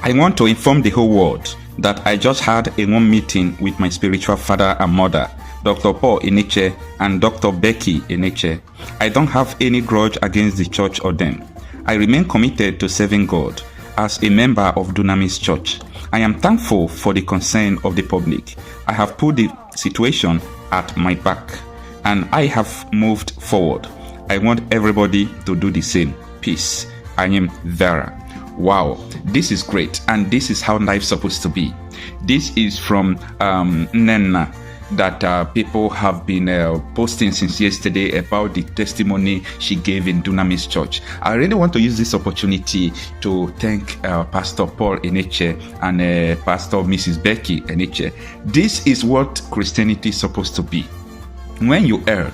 I want to inform the whole world that I just had a one meeting with my spiritual father and mother, Dr. Paul Enenche and Dr. Becky Enenche. I don't have any grudge against the church or them. I remain committed to serving God as a member of Dunamis Church. I am thankful for the concern of the public. I have put the situation at my back and I have moved forward. I want everybody to do the same. Peace. Ayim Vera. Wow, this is great, and this is how life's supposed to be. This is from Nnenna that people have been posting since yesterday about the testimony she gave in Dunamis Church. I really want to use this opportunity to thank Pastor Paul Enenche and Pastor Mrs. Becky Enenche. This is what Christianity is supposed to be. When you err,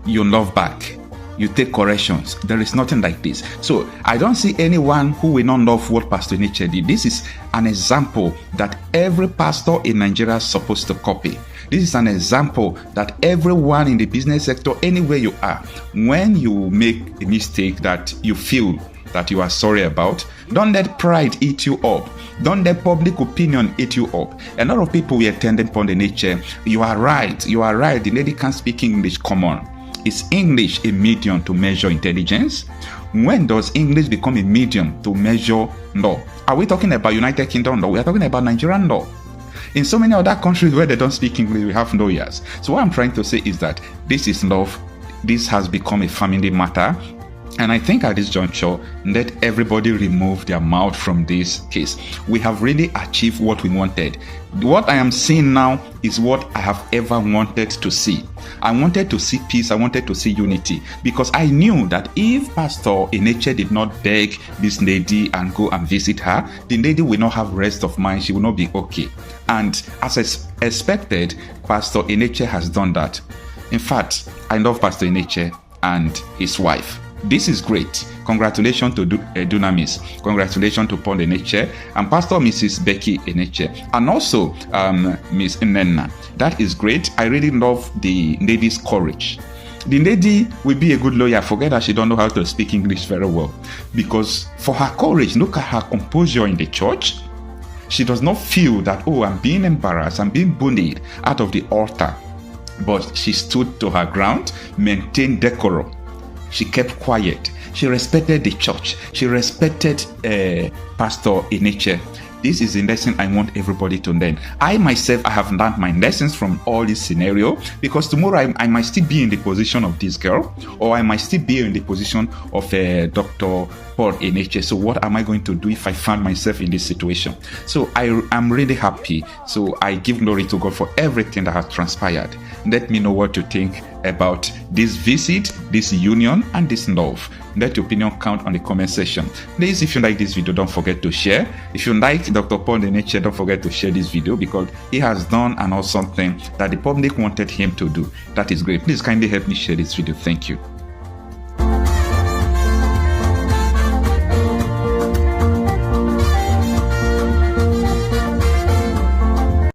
you love back. You take corrections. There is nothing like this. So I don't see anyone who will not love what Pastor Enenche did. This is an example that every pastor in Nigeria is supposed to copy. This is an example that everyone in the business sector, anywhere you are, when you make a mistake that you feel that you are sorry about, don't let pride eat you up. Don't let public opinion eat you up. A lot of people were attending Paul Enenche. You are right. You are right. The lady can't speak English. Come on. Is English a medium to measure intelligence? When does English become a medium to measure law? Are we talking about United Kingdom law? We are talking about Nigerian law. In so many other countries where they don't speak English, we have lawyers. So what I'm trying to say is that this is love. This has become a family matter. And I think at this juncture, let everybody remove their mouth from this case. We have really achieved what we wanted. What I am seeing now is what I have ever wanted to see. I wanted to see peace. I wanted to see unity, because I knew that if Pastor Enenche did not beg this lady and go and visit her, the lady will not have rest of mind. She will not be okay. And as expected, Pastor Enenche has done that. In fact, I love Pastor Enenche and his wife. This is great. Congratulations to Dunamis. Congratulations to Paul Enenche and Pastor Mrs. Becky Enenche, and also Miss Nnenna. That is great. I really love the lady's courage. The lady will be a good lawyer. Forget that she don't know how to speak English very well, because for her courage, look at her composure in the church. She does not feel that, oh, I'm being embarrassed, I'm being bullied out of the altar. But she stood to her ground, maintained decorum. She kept quiet. She respected the church. She respected Pastor Enenche. This is a lesson I want everybody to learn. I myself, I have learned my lessons from all this scenario, because tomorrow I might still be in the position of this girl, or I might still be in the position of Dr. Paul Enenche. So what am I going to do if I find myself in this situation? So I am really happy. So I give glory to God for everything that has transpired. Let me know what you think about this visit, this union, and this love. Let your opinion count on the comment section. Please, if you like this video, don't forget to share. If you like Dr. Paul Enenche, don't forget to share this video, because he has done an awesome thing that the public wanted him to do. That is great. Please kindly help me share this video. Thank you.